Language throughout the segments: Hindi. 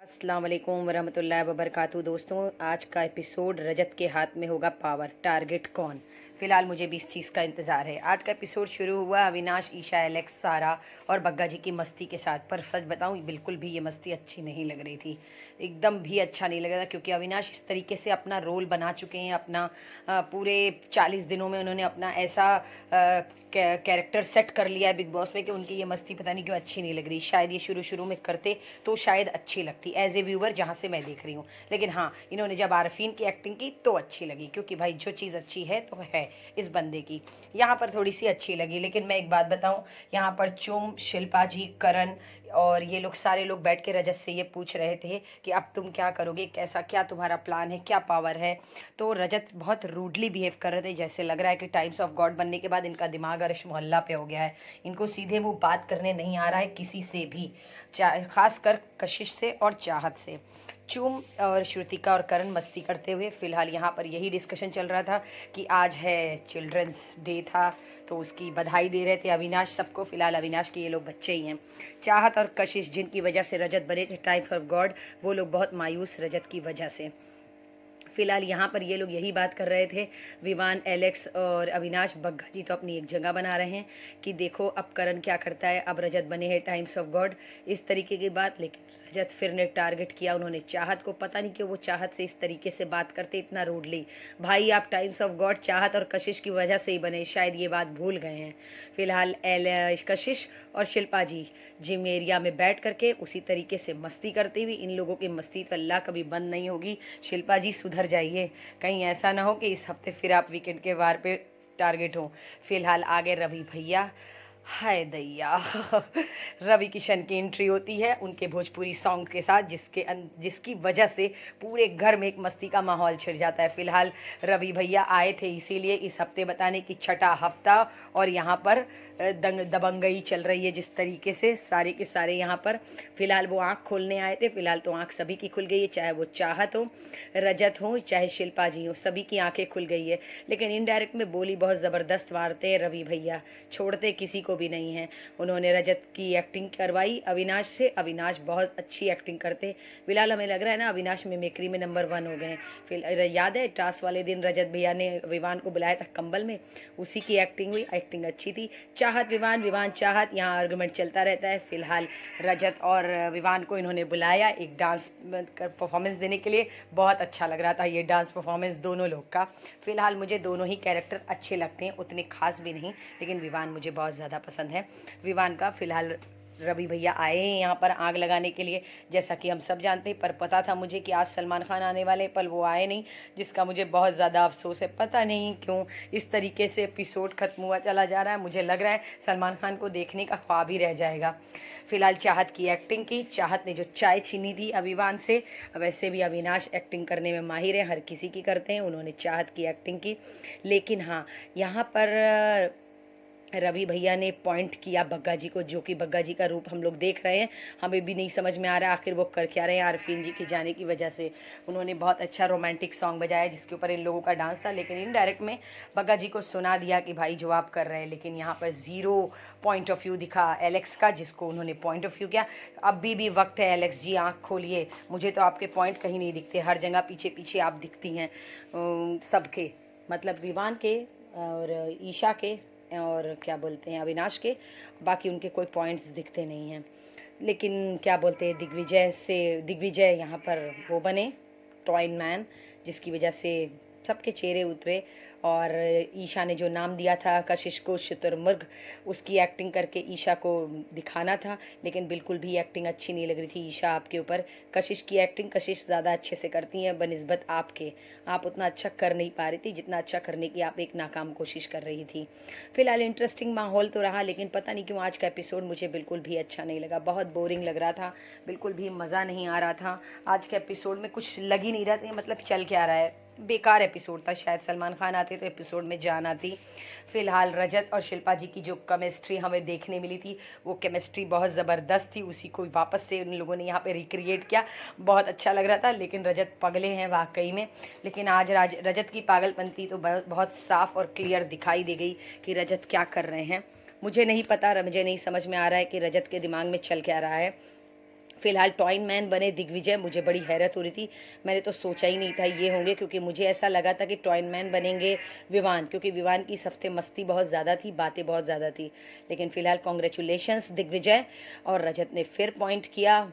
अस्सलाम वालेकुम वरहमतुल्लाहि वबरकातुहू। दोस्तों, आज का एपिसोड रजत के हाथ में होगा पावर, टारगेट कौन। फिलहाल मुझे भी इस चीज़ का इंतज़ार है। आज का एपिसोड शुरू हुआ अविनाश, ईशा, एलेक्स, सारा और बग्गा जी की मस्ती के साथ। पर सच बताऊं, बिल्कुल भी ये मस्ती अच्छी नहीं लग रही थी। एकदम भी अच्छा नहीं लग रहा था, क्योंकि अविनाश इस तरीके से अपना रोल बना चुके हैं। अपना पूरे 40 दिनों में उन्होंने अपना ऐसा कैरेक्टर सेट कर लिया है बिग बॉस में कि उनकी ये मस्ती पता नहीं क्यों अच्छी नहीं लग रही। शायद ये शुरू शुरू में करते तो शायद अच्छी लगती एज ए व्यूवर, जहाँ से मैं देख रही हूँ। लेकिन हाँ, इन्होंने जब आरफीन की एक्टिंग की तो अच्छी लगी, क्योंकि भाई जो चीज़ अच्छी है तो है इस बंदे की। यहाँ पर थोड़ी सी अच्छी लगी। लेकिन मैं एक बात बताऊँ, यहाँ पर चुम, शिल्पा जी, करण और ये लोग सारे लोग बैठ के रजत से ये पूछ रहे थे कि अब तुम क्या करोगे, कैसा क्या तुम्हारा प्लान है, क्या पावर है। तो रजत बहुत रूडली बिहेव कर रहे थे। जैसे लग रहा है कि टाइम्स ऑफ गॉड बनने के बाद इनका दिमाग अर्श मोहल्ला पे हो गया है। इनको सीधे मुंह बात करने नहीं आ रहा है किसी से भी, खासकर कशिश से और चाहत से। चुम और श्रुतिका और करण मस्ती करते हुए, फिलहाल यहाँ पर यही डिस्कशन चल रहा था कि आज है चिल्ड्रंस डे था, तो उसकी बधाई दे रहे थे अविनाश सबको। फिलहाल अविनाश के ये लोग बच्चे ही हैं। चाहत और कशिश, जिनकी वजह से रजत बने थे टाइम्स ऑफ गॉड, वो लोग बहुत मायूस रजत की वजह से। फिलहाल यहाँ पर ये लोग यही बात कर रहे थे, विवान, एलेक्स और अविनाश। बग्गा जी तो अपनी एक जगह बना रहे हैं कि देखो अब करण क्या करता है, अब रजत बने हैं टाइम्स ऑफ गॉड, इस तरीके की बात। लेकिन रजत फिर ने टारगेट किया उन्होंने चाहत को। पता नहीं क्यों वो चाहत से इस तरीके से बात करते, इतना रूडली। भाई आप टाइम्स ऑफ गॉड चाहत और कशिश की वजह से ही बने, शायद ये बात भूल गए हैं। फिलहाल कशिश और शिल्पा जी जिम एरिया में बैठ करके उसी तरीके से मस्ती करती हुई, इन लोगों की मस्ती तो अल्लाह कभी बंद नहीं होगी। शिल्पा जी सुधर जाइए, कहीं ऐसा ना हो कि इस हफ्ते फिर आप वीकेंड के वार पे टारगेट हो। फिलहाल आगे रवि भैया, हाय दैया रवि किशन की एंट्री होती है उनके भोजपुरी सॉन्ग के साथ, जिसकी वजह से पूरे घर में एक मस्ती का माहौल छिड़ जाता है। फिलहाल रवि भैया आए थे इसीलिए इस हफ्ते बताने की छठा हफ्ता, और यहाँ पर दबंगई चल रही है जिस तरीके से सारे के सारे यहाँ पर। फिलहाल वो आँख खोलने आए थे। फिलहाल तो आँख सभी की खुल गई है, चाहे वो चाहत हो, रजत हो, चाहे शिल्पा जी हो, सभी की आंखें खुल गई है। लेकिन इनडायरेक्ट में बोली बहुत ज़बरदस्त मारते हैं रवि भैया, छोड़ते किसी को भी नहीं है। उन्होंने रजत की एक्टिंग करवाई अविनाश से। अविनाश बहुत अच्छी एक्टिंग करते। फिलहाल हमें लग रहा है ना अविनाश मिमिक्री में नंबर 1 हो गए। फिर याद है टास्क वाले दिन रजत भैया ने विवान को बुलाया था कंबल में, उसी की एक्टिंग हुई, एक्टिंग अच्छी थी। चाहत विवान, विवान चाहत, यहाँ आर्गूमेंट चलता रहता है। फिलहाल रजत और विवान को इन्होंने बुलाया एक डांस परफॉर्मेंस देने के लिए। बहुत अच्छा लग रहा था ये डांस परफॉर्मेंस दोनों लोग का। फिलहाल मुझे दोनों ही कैरेक्टर अच्छे लगते हैं, उतने खास भी नहीं, लेकिन विवान मुझे बहुत ज़्यादा पसंद है। विवान का फिलहाल रवि भैया आए हैं यहाँ पर आग लगाने के लिए, जैसा कि हम सब जानते हैं। पर पता था मुझे कि आज सलमान खान आने वाले, पर वो आए नहीं, जिसका मुझे बहुत ज़्यादा अफसोस है। पता नहीं क्यों इस तरीके से एपिसोड खत्म हुआ चला जा रहा है। मुझे लग रहा है सलमान खान को देखने का ख्वाब ही रह जाएगा। फिलहाल चाहत की एक्टिंग की, चाहत ने जो चाय छीनी थी अभिमान से। वैसे भी अविनाश एक्टिंग करने में माहिर है, हर किसी की करते हैं, उन्होंने चाहत की एक्टिंग की। लेकिन हाँ, यहाँ पर रवि भैया ने पॉइंट किया बग्गा जी को, जो कि बग्गा जी का रूप हम लोग देख रहे हैं। हमें भी नहीं समझ में आ रहा है आखिर वो कर क्या रहे हैं। आरफीन जी के जाने की वजह से उन्होंने बहुत अच्छा रोमांटिक सॉन्ग बजाया जिसके ऊपर इन लोगों का डांस था, लेकिन इनडायरेक्ट में बग्गा जी को सुना दिया कि भाई जो आप कर रहे हैं। लेकिन यहाँ पर ज़ीरो पॉइंट ऑफ व्यू दिखा एलेक्स का, जिसको उन्होंने पॉइंट ऑफ व्यू किया। अब भी वक्त है एलेक्स जी, आँख खोलिए। मुझे तो आपके पॉइंट कहीं नहीं दिखते, हर जगह पीछे पीछे आप दिखती हैं सबके, मतलब विवान के और ईशा के और क्या बोलते हैं अविनाश के। बाकी उनके कोई पॉइंट्स दिखते नहीं हैं। लेकिन क्या बोलते हैं दिग्विजय यहाँ पर वो बने टॉइन मैन, जिसकी वजह से सबके चेहरे उतरे। और ईशा ने जो नाम दिया था कशिश को शुतुरमुर्ग, उसकी एक्टिंग करके ईशा को दिखाना था, लेकिन बिल्कुल भी एक्टिंग अच्छी नहीं लग रही थी ईशा आपके ऊपर। कशिश की एक्टिंग कशिश ज़्यादा अच्छे से करती हैं बनिस्बत आपके, आप उतना अच्छा कर नहीं पा रही थी जितना अच्छा करने की आप एक नाकाम कोशिश कर रही थी। फिलहाल इंटरेस्टिंग माहौल तो रहा, लेकिन पता नहीं क्यों आज का एपिसोड मुझे बिल्कुल भी अच्छा नहीं लगा। बहुत बोरिंग लग रहा था, बिल्कुल भी मज़ा नहीं आ रहा था। आज के एपिसोड में कुछ लग ही नहीं रहा था, मतलब चल क्या रहा है, बेकार एपिसोड था। शायद सलमान खान आते तो एपिसोड में जान आती। फिलहाल रजत और शिल्पा जी की जो केमिस्ट्री हमें देखने मिली थी, वो केमिस्ट्री बहुत ज़बरदस्त थी। उसी को वापस से उन लोगों ने यहाँ पे रिक्रिएट किया, बहुत अच्छा लग रहा था। लेकिन रजत पगले हैं वाकई में। लेकिन आज रजत की पागलपंती तो बहुत साफ और क्लियर दिखाई दे गई कि रजत क्या कर रहे हैं। मुझे नहीं पता, मुझे नहीं समझ में आ रहा है कि रजत के दिमाग में चल क्या रहा है। फिलहाल टॉइन मैन बने दिग्विजय, मुझे बड़ी हैरत हो रही थी। मैंने तो सोचा ही नहीं था ये होंगे, क्योंकि मुझे ऐसा लगा था कि टॉइन मैन बनेंगे विवान, क्योंकि विवान की इस हफ्ते मस्ती बहुत ज़्यादा थी, बातें बहुत ज़्यादा थी। लेकिन फ़िलहाल कॉन्ग्रेचुलेशंस दिग्विजय। और रजत ने फिर पॉइंट किया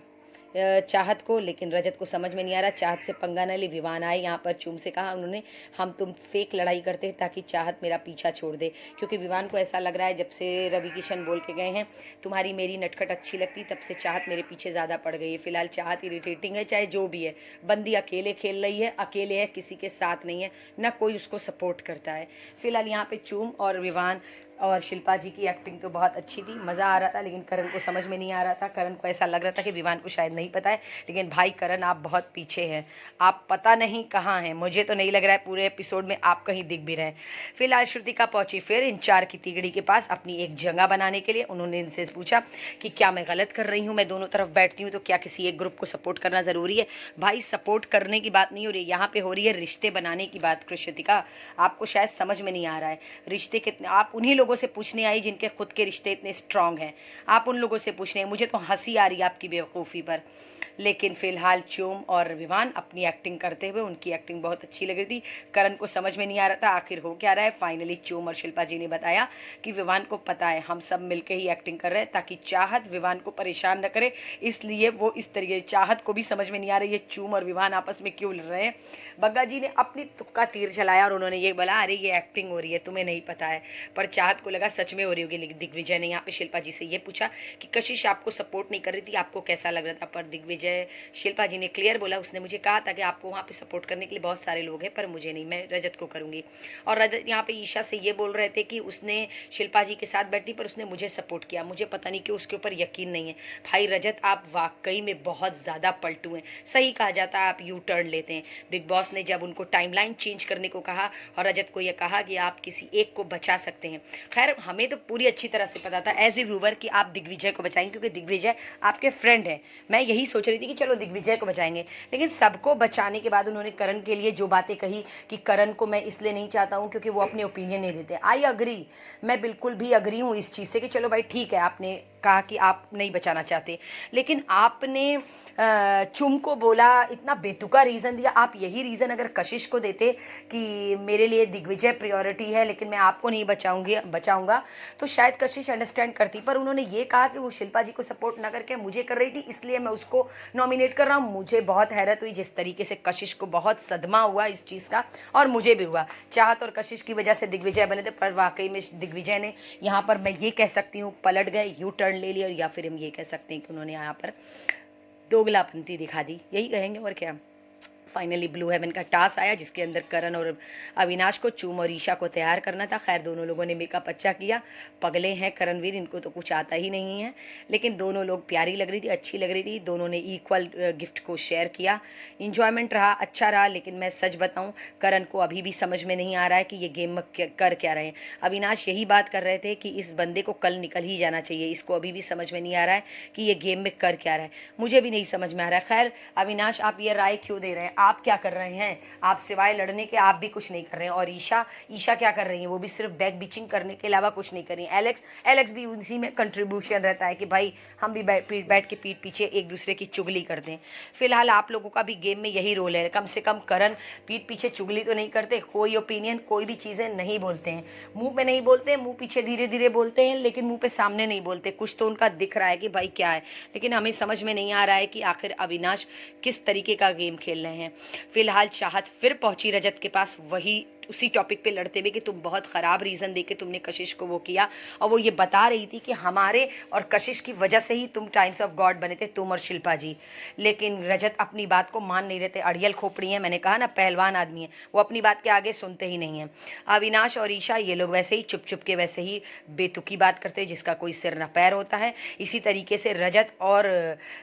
चाहत को, लेकिन रजत को समझ में नहीं आ रहा चाहत से पंगा न ले। विवान आए यहाँ पर, चुम से कहा उन्होंने, हम तुम फेक लड़ाई करते हैं ताकि चाहत मेरा पीछा छोड़ दे, क्योंकि विवान को ऐसा लग रहा है जब से रवि किशन बोल के गए हैं तुम्हारी मेरी नटखट अच्छी लगती, तब से चाहत मेरे पीछे ज़्यादा पड़ गई है। फिलहाल चाहत इरिटेटिंग है, चाहे जो भी है, बंदी अकेले खेल रही है, अकेले है, किसी के साथ नहीं है, ना कोई उसको सपोर्ट करता है। फिलहाल यहाँ पे चुम और विवान और शिल्पा जी की एक्टिंग तो बहुत अच्छी थी, मज़ा आ रहा था। लेकिन करण को समझ में नहीं आ रहा था, करण को ऐसा लग रहा था कि विवान को शायद नहीं पता है। लेकिन भाई करण, आप बहुत पीछे हैं, आप पता नहीं कहाँ हैं। मुझे तो नहीं लग रहा है पूरे एपिसोड में आप कहीं दिख भी रहे हैं। फिलहाल श्रुतिका पहुंची फिर इंचार की तिगड़ी के पास अपनी एक जगह बनाने के लिए। उन्होंने इनसे पूछा कि क्या मैं गलत कर रही हूँ, मैं दोनों तरफ बैठती हूँ तो क्या किसी एक ग्रुप को सपोर्ट करना ज़रूरी है? भाई सपोर्ट करने की बात नहीं हो रही है यहाँ पे, हो रही है रिश्ते बनाने की बात। श्रुतिका, आपको शायद समझ में नहीं आ रहा है, रिश्ते कितने, आप उन्हीं लोगों से पूछने आई जिनके खुद के रिश्ते इतने स्ट्रांग हैं, आप उन लोगों से पूछने। मुझे तो हंसी आ रही है आपकी बेवकूफ़ी पर। लेकिन फिलहाल चोम और विवान अपनी एक्टिंग करते हुए, उनकी एक्टिंग बहुत अच्छी लग रही थी। करण को समझ में नहीं आ रहा था आखिर हो क्या रहा है। फाइनली चोम और शिल्पा जी ने बताया कि विवान को पता है हम सब मिलकर ही एक्टिंग कर रहे हैं ताकि चाहत विवान को परेशान न करे, इसलिए वो इस तरीके। चाहत को भी समझ में नहीं आ रही है चोम और विवान आपस में क्यों लड़ रहे हैं। बग्गा जी ने अपनी तुक्का तीर चलाया और उन्होंने ये बोला, अरे ये एक्टिंग हो रही है, तुम्हें नहीं पता है। पर चाहत को लगा सच में हो रही होगी। लेकिन दिग्विजय ने यहाँ पे शिल्पा जी से ये पूछा कि कशिश आपको सपोर्ट नहीं कर रही थी, आपको कैसा लग रहा था? पर दिग्विजय, शिल्पा जी ने क्लियर बोला, उसने मुझे कहा था कि आपको वहाँ पे सपोर्ट करने के लिए बहुत सारे लोग हैं, पर मुझे नहीं, मैं रजत को करूँगी। और रजत यहाँ पे ईशा से ये बोल रहे थे कि उसने शिल्पा जी के साथ बैठी पर उसने मुझे सपोर्ट किया। मुझे पता नहीं कि उसके ऊपर यकीन नहीं है। भाई रजत, आप वाकई में बहुत ज़्यादा पलटू हैं। सही कहा जाता है, आप यू टर्न लेते हैं। बिग बॉस ने जब उनको टाइमलाइन चेंज करने को कहा और रजत को यह कहा कि आप किसी एक को बचा सकते हैं। खैर हमें तो पूरी अच्छी तरह से पता था एज ए व्यूवर कि आप दिग्विजय को बचाएंगे, क्योंकि दिग्विजय आपके फ्रेंड है। मैं यही सोच रही थी कि चलो दिग्विजय को बचाएंगे। लेकिन सबको बचाने के बाद उन्होंने करण के लिए जो बातें कही कि करण को मैं इसलिए नहीं चाहता हूँ क्योंकि वो अपने ओपिनियन नहीं देते। आई अग्री, मैं बिल्कुल भी अग्री हूँ इस चीज़ से कि चलो भाई ठीक है, आपने कहा कि आप नहीं बचाना चाहते, लेकिन आपने चुम को बोला, इतना बेतुका रीज़न दिया। आप यही रीज़न अगर कशिश को देते कि मेरे लिए दिग्विजय प्रायोरिटी है लेकिन मैं आपको नहीं बचाऊंगा, तो शायद कशिश अंडरस्टैंड करती। पर उन्होंने ये कहा कि वो शिल्पा जी को सपोर्ट ना करके मुझे कर रही थी, इसलिए मैं उसको नॉमिनेट कर रहा हूँ। मुझे बहुत हैरत हुई जिस तरीके से कशिश को बहुत सदमा हुआ इस चीज़ का, और मुझे भी हुआ। चाहत और कशिश की वजह से दिग्विजय बने थे, पर वाकई में दिग्विजय ने यहाँ पर, मैं ये कह सकती हूँ, पलट गए, यू टर्न ले लिया। या फिर हम ये कह सकते हैं कि उन्होंने यहाँ पर दोगलापंती दिखा दी, यही कहेंगे और क्या। फाइनली ब्लू हेवन का टास्क आया जिसके अंदर करण और अविनाश को, चूम और ईशा को तैयार करना था। खैर दोनों लोगों ने मेकअप अच्छा किया, पगले हैं करणवीर, इनको तो कुछ आता ही नहीं है। लेकिन दोनों लोग प्यारी लग रही थी, अच्छी लग रही थी। दोनों ने इक्वल गिफ्ट को शेयर किया, इंजॉयमेंट रहा, अच्छा रहा। लेकिन मैं सच बताऊं, करण को अभी भी समझ में नहीं आ रहा है कि ये गेम में कर क्या रहे हैं। अविनाश यही बात कर रहे थे कि इस बंदे को कल निकल ही जाना चाहिए, इसको अभी भी समझ में नहीं आ रहा है कि ये गेम में कर क्या रहा है। मुझे भी नहीं समझ में आ रहा है। खैर अविनाश, आप ये राय क्यों दे रहे हैं? आप क्या कर रहे हैं? आप सिवाय लड़ने के आप भी कुछ नहीं कर रहे हैं। और ईशा क्या कर रही है? वो भी सिर्फ बैक बिचिंग करने के अलावा कुछ नहीं कर रही है। एलेक्स भी उसी में कंट्रीब्यूशन रहता है कि भाई हम भी बैठ के पीठ पीछे एक दूसरे की चुगली करते हैं। फिलहाल आप लोगों का भी गेम में यही रोल है, कम से कम करण पीठ पीछे चुगली तो नहीं करते, कोई ओपिनियन, कोई भी चीज़ें नहीं बोलते हैं, मुंह पे नहीं बोलते, मुंह पीछे धीरे धीरे बोलते हैं, लेकिन मुंह पे सामने नहीं बोलते। कुछ तो उनका दिख रहा है कि भाई क्या है, लेकिन हमें समझ में नहीं आ रहा है कि आखिर अविनाश किस तरीके का गेम खेल रहे हैं। फिलहाल चाहत फिर पहुंची रजत के पास, वही उसी टॉपिक पे लड़ते हुए कि तुम बहुत ख़राब रीज़न देके तुमने कशिश को वो किया। और वो ये बता रही थी कि हमारे और कशिश की वजह से ही तुम टाइम्स ऑफ गॉड बने थे, तुम और शिल्पा जी। लेकिन रजत अपनी बात को मान नहीं रहे थे, अड़ियल खोपड़ी है, मैंने कहा ना पहलवान आदमी है, वो अपनी बात के आगे सुनते ही नहीं है। अविनाश और ईशा ये लोग वैसे ही चुप चुप के वैसे ही बेतुकी बात करते हैं जिसका कोई सिर न पैर होता है। इसी तरीके से रजत और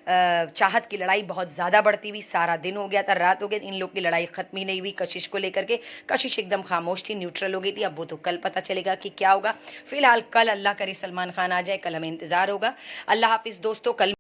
चाहत की लड़ाई बहुत ज़्यादा बढ़ती हुई, सारा दिन हो गया था, रात हो गई, इन लोग की लड़ाई खत्म ही नहीं हुई कशिश को लेकर के। कशिश एकदम खामोश थी, न्यूट्रल हो गई थी। अब वो तो कल पता चलेगा कि क्या होगा। फिलहाल कल अल्लाह करे सलमान खान आ जाए, कल हमें इंतज़ार होगा। अल्लाह हाफिज़ दोस्तों। कल